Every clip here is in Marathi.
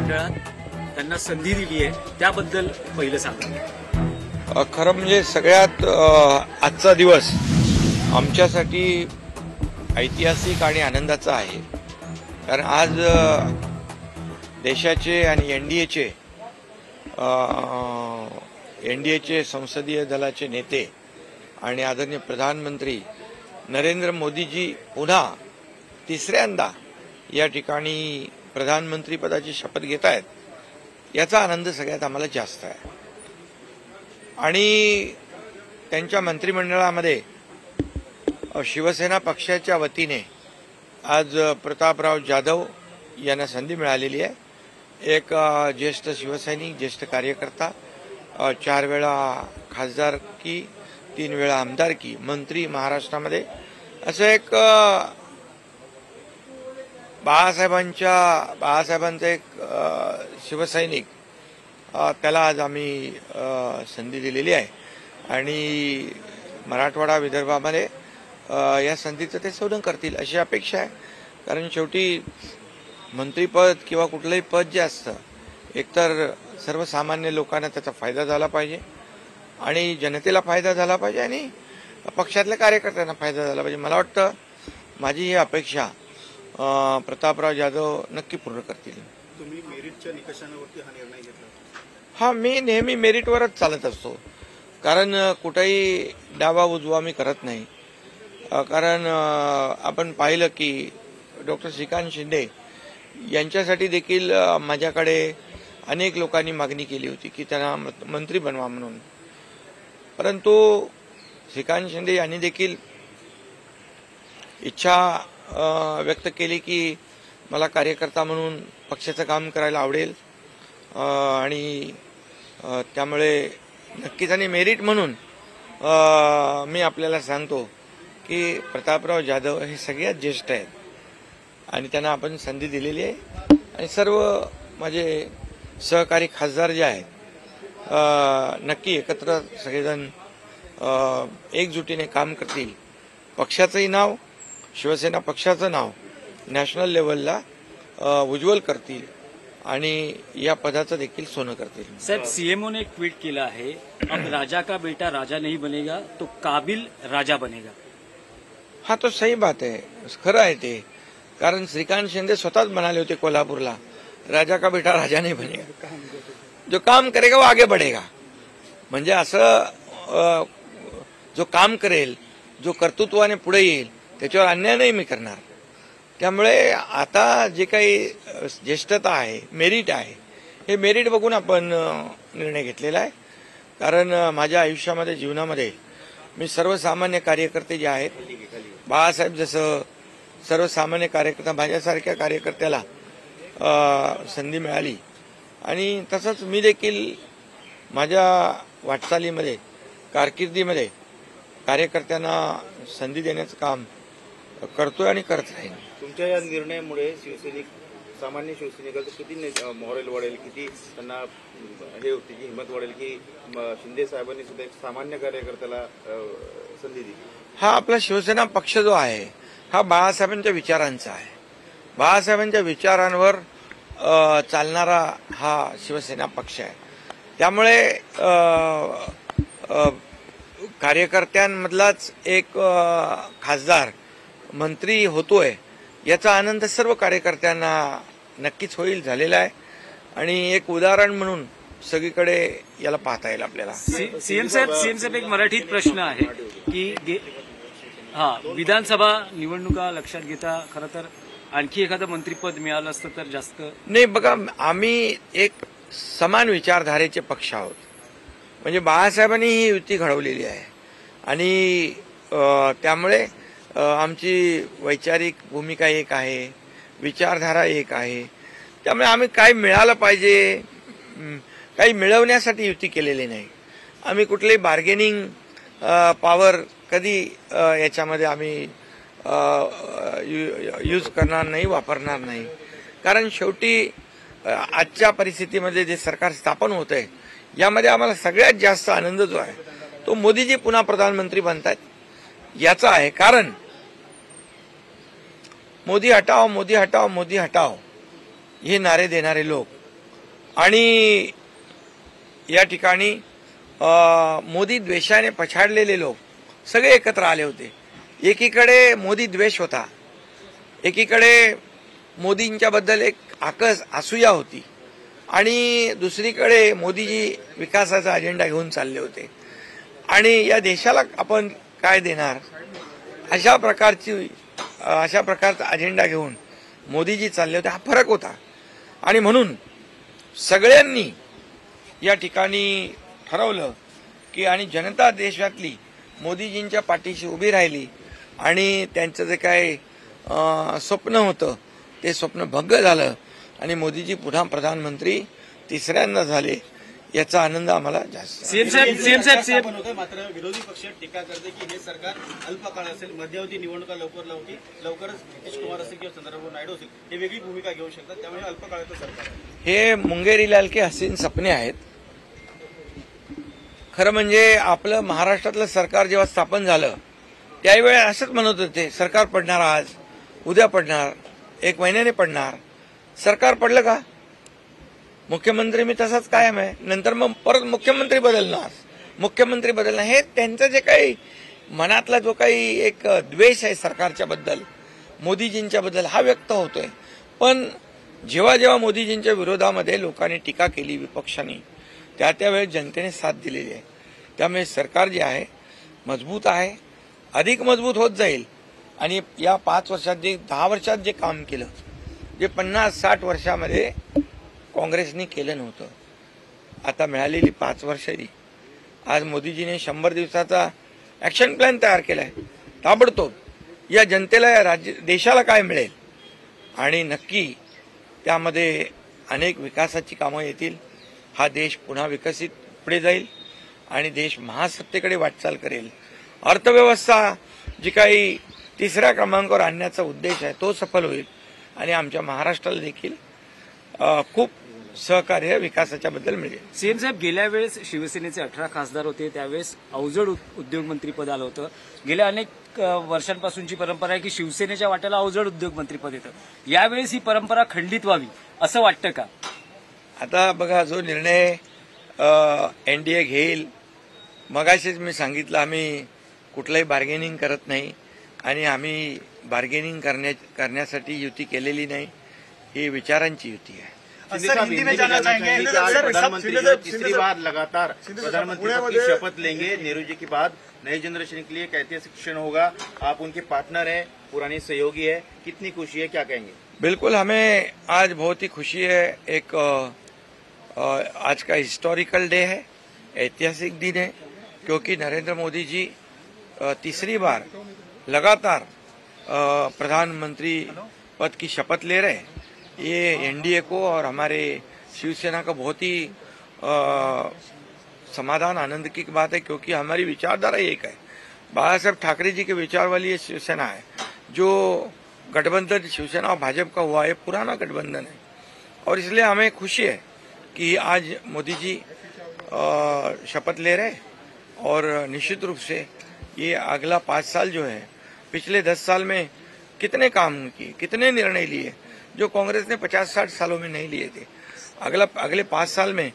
मंत्रिमंडळात त्यांना संधी दिली आहे त्याबद्दल पहिलं सांगा। खरं म्हणजे सगळ्यात आजचा दिवस आमच्यासाठी ऐतिहासिक आणि आनंदाचा आहे, कारण आज देशाचे आणि एनडीएचे संसदीय दलाचे नेते आणि आदरणीय प्रधानमंत्री नरेंद्र मोदीजी पुन्हा तिसऱ्यांदा या ठिकाणी प्रधानमंत्री पदाची शपथ घेत आहेत, याचा आनंद सगळ्यात आम्हाला जास्त आहे। आणि त्यांच्या मंत्रिमंडळामध्ये शिवसेना पक्षाच्या वतीने आज प्रतापराव जाधव यांना संधी मिळालेली आहे। एक ज्येष्ठ शिवसैनिक, ज्येष्ठ कार्यकर्ता, 4 वेळा खासदारकी, 3 वेळा आमदारकी, मंत्री महाराष्ट्रामध्ये, असं एक बाळासाहेबांचा एक शिवसैनिक, त्याला आज आम्ही संधी दिलेली आहे आणि मराठवाडा विदर्भामध्ये या संधीचं ते सोनं करतील अशी अपेक्षा आहे। कारण शेवटी मंत्रीपद किंवा कुठलंही पद जे असतं, एकतर सर्वसामान्य लोकांना त्याचा फायदा झाला पाहिजे आणि जनतेला फायदा झाला पाहिजे आणि पक्षातल्या कार्यकर्त्यांना फायदा झाला पाहिजे। मला वाटतं माझी ही अपेक्षा प्रतापराव जाधव नक्की पूर्ण करतील। तुम्ही मेरिटच्या निकषांवरती हा निर्णय घेतला? हा, मी नेहमी मेरिटवरच चालत असतो, कारण कुठेही डावा उजवा मी करत नाही। कारण आपण पाहिलं की डॉक्टर श्रीकांत शिंदे यांच्यासाठी देखील माझ्याकडे अनेक लोकांनी मागणी केली होती की त्यांना मंत्री बनवा म्हणून, परंतु श्रीकांत शिंदे यांनी देखील इच्छा व्यक्त केली की मला कार्यकर्ता म्हणून पक्षाचं काम करायला आवडेल आणि त्यामुळे नक्कीच आणि मेरिट म्हणून मी आपल्याला सांगतो की प्रतापराव जाधव हे सगळ्यात ज्येष्ठ आहेत आणि त्यांना आपण संधी दिलेली आहे आणि सर्व माझे सहकारी खासदार जे आहेत नक्की एकत्र सगळेजण एकजुटीने काम करतील। पक्षाचंही नाव, शिवसेना पक्षाचं नाव नॅशनल लेवलला उज्ज्वल करतील आणि या पदाचं देखील सोनं करतील। साहेब, सीएमओ ने एक ट्वीट केला है, अब राजा का बेटा राजा नहीं बनेगा तो काबिल राजा बनेगा। हा, तो सही बात आहे, खरं आहे ते। कारण श्रीकांत शिंदे स्वतःच म्हणाले होते कोल्हापूरला, राजा का बेटा राजा नहीं बनेगा, जो काम करेगा वो आगे बढ़ेगा। म्हणजे असं जो काम करेल, जो कर्तृत्वाने पुढे येईल, त्याच्यावर अन्याय नाही मी करणार। त्यामुळे आता जे काही ज्येष्ठता आहे, मेरिट आहे, हे मेरिट बघून आपण निर्णय घेतलेला आहे। कारण माझ्या आयुष्यामध्ये, जीवनामध्ये मी सर्वसामान्य कार्यकर्ते जे आहेत, बाळासाहेब जसं सर्वसामान्य कार्यकर्ता, माझ्यासारख्या कार्यकर्त्याला संधी मिळाली आणि तसंच मी देखील माझ्या वाटचालीमध्ये, कारकिर्दीमध्ये कार्यकर्त्यांना संधी देण्याचं काम करतोय आणि करत राहीन। तुमच्या या निर्णयामुळे सामान्य शिवसैनिकाचं किती मॉरल वाढेल, किती त्यांना हे होती की हिंमत वाढेल की शिंदे साहेबांनी सुद्धा एक सामान्य कार्यकर्त्याला संधी दिली। हा, आपला शिवसेना पक्ष जो आहे हा बाळासाहेबांच्या विचारांचा आहे, बाळासाहेबांच्या विचारांवर चालणारा हा शिवसेना पक्ष आहे। त्यामुळे कार्यकर्त्यांमधलाच एक खासदार मंत्री होतोय याचा आनंद सर्व कार्यकर्त्यांना नक्कीच होईल, झालेला आहे आणि एक उदाहरण म्हणून सगळीकडे याला पाहता येईल आपल्याला। सीएम साहेब, एक मराठीत प्रश्न आहे की विधानसभा निवडणुका लक्षात घेता खरं तर आणखी एखादं मंत्रीपद मिळालं असतं तर जास्त नाही। बघा, आम्ही एक समान विचारधारेचे पक्ष आहोत, म्हणजे बाळासाहेबांनी ही युती घडवलेली आहे आणि त्यामुळे आमची वैचारिक भूमिका एक आहे, विचारधारा एक आहे। त्यामुळे आम्ही काय मिळालं पाहिजे, काही मिळवण्यासाठी युती केलेली नाही। आम्ही कुठलीही बार्गेनिंग पॉवर कधी याच्यामध्ये आम्ही यूज करणार नाही, वापरणार नाही। कारण शेवटी आजच्या परिस्थितीमध्ये जे सरकार स्थापन होत आहे यामध्ये आम्हाला सगळ्यात जास्त आनंद जो आहे तो मोदीजी पुन्हा प्रधानमंत्री बनतात याचा आहे। कारण मोदी हटाओ, मोदी हटाओ, मोदी हटाओ हे नारे देणारे लोक आणि या ठिकाणी मोदी द्वेषाने पछाडलेले लोक सगळे एकत्र आले होते. एकीकडे मोदी द्वेष होता, एकीकडे मोदींच्याबद्दल एक आकस असूया होती आणि दुसरीकडे मोदीजी विकासाचा अजेंडा घेऊन चालले होते आणि या देशाला आपण काय देणार अशा प्रकारचा अजेंडा घेऊन मोदीजी चालले होते. हा फरक होता आणि म्हणून सगळ्यांनी या ठिकाणी ठरवलं की आणि जनता देशातली मोदीजींच्या पाठीशी उभी राहिली आणि त्यांचं जे काय स्वप्न होतं ते स्वप्न भंग झालं आणि मोदीजी पुन्हा प्रधानमंत्री तिसऱ्यांदा झाले. याचा आनंद आम्हाला जास्त. सीएम साहेब मात्र विरोधी पक्ष टीका करते की हे सरकार अल्पकाळ असेल, मध्यावधी निवडणुका लवकरच नितीश कुमार असेल किंवा चंद्रबाबू नायडू असेल हे वेगळी भूमिका घेऊ शकतात, त्यामुळे अल्पकाळाचं सरकार आहे. हे मुंगेरीलाल के हसीन सपने आहेत. खरं म्हणजे आपलं महाराष्ट्रातलं सरकार जेव्हा स्थापन झालं त्यावेळी असंच म्हणत होते सरकार पडणार, आज उद्या पडणार, 1 महिन्याने पडणार. सरकार पडलं का? मुख्यमंत्री मी तसाच कायम आहे. नंतर मग परत मुख्यमंत्री बदलणार हे त्यांचं जे काही मनातला जो काही एक द्वेष आहे सरकारच्या बद्दल, मोदीजींच्या बद्दल हा व्यक्त होतोय. पण जेव्हा जेव्हा मोदीजींच्या विरोधामध्ये लोकांनी टीका केली विपक्षांनी त्यावेळेस जनतेने साथ दिलेली आहे. त्यामुळे सरकार जे आहे मजबूत आहे, अधिक मजबूत होत जाईल आणि या 5 वर्षात 10 वर्षात जे काम केलं, जे 50-60 वर्षामध्ये काँग्रेसने केलं नव्हतं, आता मिळालेली 5 वर्षांनी आज मोदीजीने 100 दिवसाचा ॲक्शन प्लॅन तयार केलाय. ताबडतोब या जनतेला, या देशाला काय मिळेल आणि नक्की त्यामध्ये अनेक विकासाची कामं येतील. हा देश पुन्हा विकसित पुढे जाईल आणि देश महासत्तेकडे वाटचाल करेल. अर्थव्यवस्था जी काही 3ऱ्या क्रमांकावर आणण्याचा उद्देश आहे तो सफल होईल आणि आमच्या महाराष्ट्राला देखील खूप सहकार्य विकासाच्या बद्दल मिळेल. सीएम साहेब, गेल्या वेळेस शिवसेनेचे 18 खासदार होते, त्यावेळेस अवजड उद्योगमंत्रीपद आलं होतं. गेल्या अनेक वर्षांपासूनची परंपरा आहे की शिवसेनेच्या वाट्याला अवजड उद्योगमंत्रीपद येतं. यावेळेस ही परंपरा खंडित व्हावी असं वाटतं का? आता बघा, जो निर्णय एनडीए घेईल, मगाशीच मी सांगितलं, आम्ही कुठलंही बार्गेनिंग करत नाही आणि आम्ही बार्गेनिंग करण्यासाठी युती केलेली नाही. ही विचारांची युती आहे. प्रधानमंत्री तीसरी बार लगातार प्रधानमंत्री पद की शपथ लेंगे. नेहरू जी के बाद नए जनरेशन के लिए एक ऐतिहासिक क्षण होगा. आप उनके पार्टनर हैं, पुरानी सहयोगी है, कितनी खुशी है, क्या कहेंगे? बिल्कुल, हमें आज बहुत ही खुशी है. एक आज का हिस्टोरिकल डे है, ऐतिहासिक दिन है, क्योंकि नरेंद्र मोदी जी तीसरी बार लगातार प्रधानमंत्री पद की शपथ ले रहे हैं. ये एनडीए को और हमारे शिवसेना का बहुत ही समाधान, आनंद की बात है, क्योंकि हमारी विचारधारा एक है. बाला साहब ठाकरे जी के विचार वाली ये शिवसेना है. जो गठबंधन शिवसेना और भाजपा का हुआ है, पुराना गठबंधन है और इसलिए हमें खुशी है कि आज मोदी जी शपथ ले रहे और निश्चित रूप से ये अगला 5 साल जो है, पिछले 10 साल में कितने काम किए, कितने निर्णय लिए जो कांग्रेस ने 50-60 सालों में नहीं लिए थे. अगले 5 साल में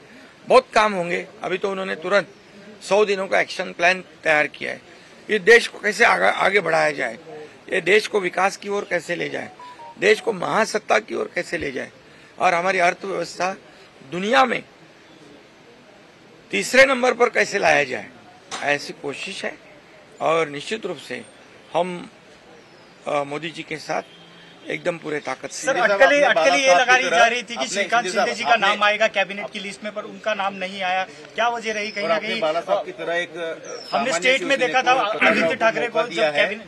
बहुत काम होंगे. अभी तो उन्होंने तुरंत 100 दिनों का एक्शन प्लान तैयार किया है. ये देश को कैसे आगे बढ़ाया जाए, ये देश को विकास की ओर कैसे ले जाए, देश को महासत्ता की ओर कैसे ले जाए और हमारी अर्थव्यवस्था दुनिया में 3रे नंबर पर कैसे लाया जाए, ऐसी कोशिश है. और निश्चित रूप से हम मोदी जी के साथ एकदम पूरे ताकत से. सर, अटकलें ये लगाई जा रही थी कि श्रीकांत शिंदे जी का नाम आएगा कैबिनेट की लिस्ट में, पर उनका नाम नहीं आया. क्या वजह रही? कहीं ना कहीं बाला साहब की तरह एक हमने स्टेट में देखा था आदित्य ठाकरे को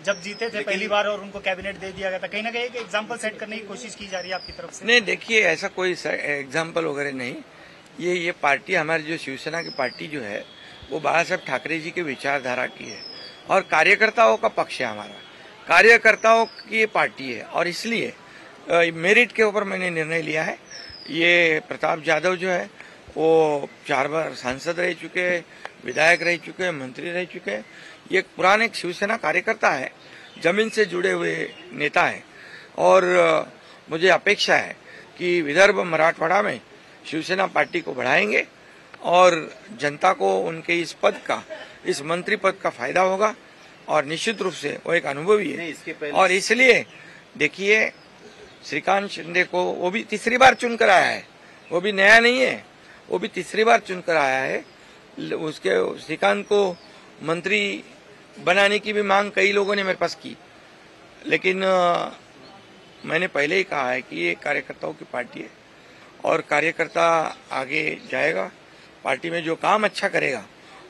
जब जीते थे पहली बार और उनको कैबिनेट दे दिया गया था. कहीं ना कहीं एक एग्जाम्पल सेट करने की कोशिश की जा रही है आपकी तरफ से. नहीं, देखिए, ऐसा कोई एग्जाम्पल वगैरह नहीं. ये पार्टी, हमारी जो शिवसेना की पार्टी जो है, वो बाला साहब ठाकरे जी की विचारधारा की है और कार्यकर्ताओं का पक्ष है. हमारा कार्यकर्ताओं की पार्टी है और इसलिए मेरिट के ऊपर मैंने निर्णय लिया है. ये प्रताप यादव जो है वो 4 बार सांसद रह चुके, विधायक रह चुके, मंत्री रह चुके. ये पुराने शिवसेना कार्यकर्ता है, जमीन से जुड़े हुए नेता है और मुझे अपेक्षा है कि विदर्भ मराठवाड़ा में शिवसेना पार्टी को बढ़ाएंगे और जनता को उनके इस पद का, इस मंत्री पद का फायदा होगा और निश्चित रूप से वो एक अनुभवी नहीं, है। इसके पहले और इसलिए देखिए श्रीकांत शिंदे को वो भी तीसरी बार चुनकर आया है, वो भी नया नहीं है, वो भी तीसरी बार चुनकर आया है। उसके श्रीकांत को मंत्री बनाने की भी मांग कई लोगों ने मेरे पास की, लेकिन मैंने पहले ही कहा है कि ये कार्यकर्ताओं की पार्टी है और कार्यकर्ता आगे जाएगा। पार्टी में जो काम अच्छा करेगा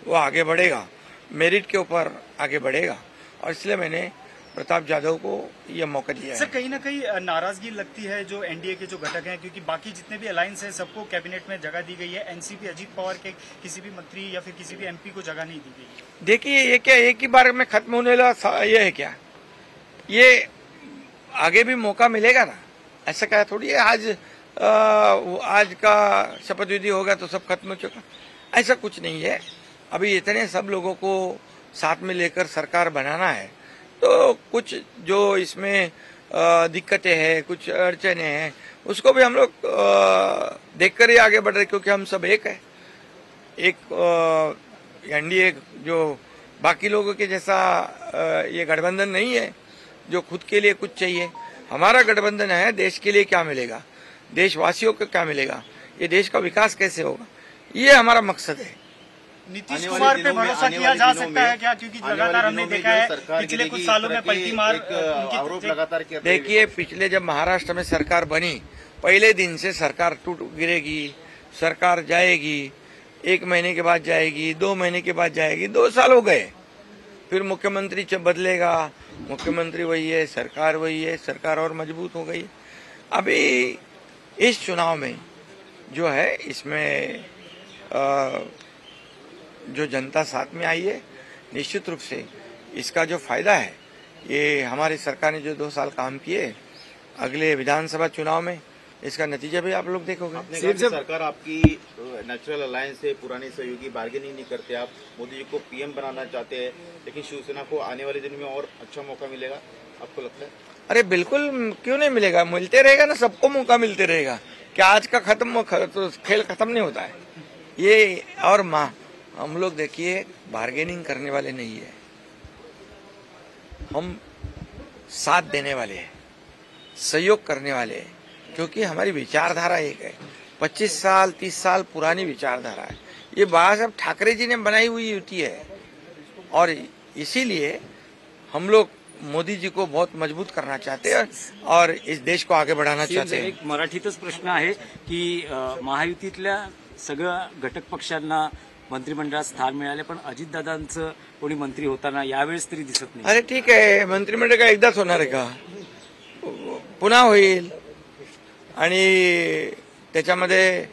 वो आगे बढ़ेगा, मेरिट के ऊपर आगे बढ़ेगा और इसलिए मैंने प्रताप यादव को यह मौका दिया है। सर कहीं ना कहीं नाराजगी लगती है जो एनडीए के जो घटक हैं, क्योंकि बाकी जितने भी अलायंस हैं सबको कैबिनेट में जगह दी गई है, एनसीपी अजीत पवार के किसी भी मंत्री या फिर किसी भी एमपी को जगह नहीं दी गई। देखिए ये क्या एक ही बार में खत्म होने वाला ये है क्या? ये आगे भी मौका मिलेगा ना, ऐसा क्या थोड़ी है आज का शपथ विधि होगा तो सब खत्म हो चुका, ऐसा कुछ नहीं है। अभी इतने सब लोगों को साथ में लेकर सरकार बनाना है, तो कुछ जो इसमें दिक्कतें हैं, कुछ अड़चने हैं, उसको भी हम लोग देखकर ही आगे बढ़ रहे, क्योंकि हम सब एक है। एक एनडीए जो बाकी लोगों के जैसा ये गठबंधन नहीं है जो खुद के लिए कुछ चाहिए। हमारा गठबंधन है देश के लिए क्या मिलेगा, देशवासियों को क्या मिलेगा, ये देश का विकास कैसे होगा, ये हमारा मकसद है। नीतीश कुमार पे भरोसा किया जा सकता है क्या? क्योंकि लगातार हमने देखा है पिछले कुछ सालों में पलटी मार आरोप लगातार किया। देखिए पिछले जब महाराष्ट्र में सरकार बनी पहले दिन से सरकार टूट गिरेगी, सरकार जाएगी, 1 महीने के बाद जाएगी, 2 महीने के बाद जाएगी, 2 साल हो गए, फिर मुख्यमंत्री जब बदलेगा, मुख्यमंत्री वही है, सरकार वही है, सरकार और मजबूत हो गई। अभी इस चुनाव में जो है इसमें जो जनता साथ में आई है, निश्चित रूप से इसका जो फायदा है, ये हमारी सरकार ने जो 2 साल काम किए, अगले विधानसभा चुनाव में इसका नतीजा भी आप लोग देखोगे। आपने कहा कि सरकार आपकी नेचुरल अलायंस है, पुराने सहयोगी, बार्गेनिंग नहीं करते, आप मोदी जी को पीएम बनाना चाहते हैं, लेकिन शिवसेना को आने वाले दिन में और अच्छा मौका मिलेगा, आपको लगता है? अरे बिल्कुल, क्यों नहीं मिलेगा, मिलते रहेगा ना, सबको मौका मिलते रहेगा। क्या आज का तो खेल खत्म नहीं होता है ये। और हम लोग देखिए बार्गेनिंग करने वाले नहीं है, हम साथ देने वाले हैं, सहयोग करने वाले हैं, क्योंकि हमारी विचारधारा एक है, 25 साल 30 साल पुरानी विचारधारा है, ये बाबा साहब ठाकरे जी ने बनाई हुई युति है और इसीलिए हम लोग मोदी जी को बहुत मजबूत करना चाहते हैं और इस देश को आगे बढ़ाना चाहते हैं। एक मराठीतच प्रश्न आहे की महायुतीतल्या सगळ्या घटक पक्षांना मंत्रिमंडळात स्थान मिळाले, पण अजितदादांचं कोणी मंत्री होताना यावेळेस तरी दिसत नाही। अरे ठीक आहे, मंत्रिमंडळ का एकदाच होणार आहे का? पुन्हा होईल आणि त्याच्यामध्ये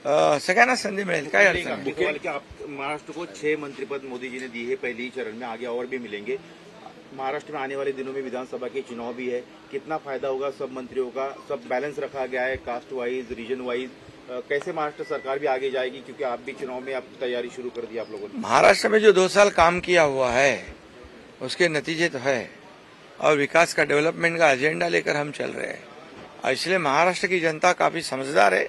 सगळ्यांना संधी मिळेल, काय अडचण नाही। केवल कि आप महाराष्ट्र को 6 मंत्रिपद मोदी जी ने दी है पहले ही चरण में, आगे और भी मिलेंगे। महाराष्ट्र में आने वाले दिनों में विधानसभा के चुनाव भी है, कितना फायदा होगा सब मंत्रियों का? सब बैलेंस रखा गया है कास्ट वाइज, रीजन वाइज, कैसे महाराष्ट्र सरकार भी आगे जाएगी, क्योंकि आप भी चुनाव में आप तैयारी शुरू कर दी आप लोगों ने? महाराष्ट्र में जो 2 साल काम किया हुआ है उसके नतीजे तो है और विकास का, डेवलपमेंट का एजेंडा लेकर हम चल रहे हैं और इसलिए महाराष्ट्र की जनता काफी समझदार है,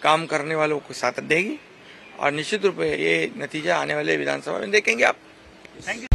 काम करने वालों को साथ देगी और निश्चित रूप से ये नतीजा आने वाले विधानसभा में देखेंगे आप। Thank you.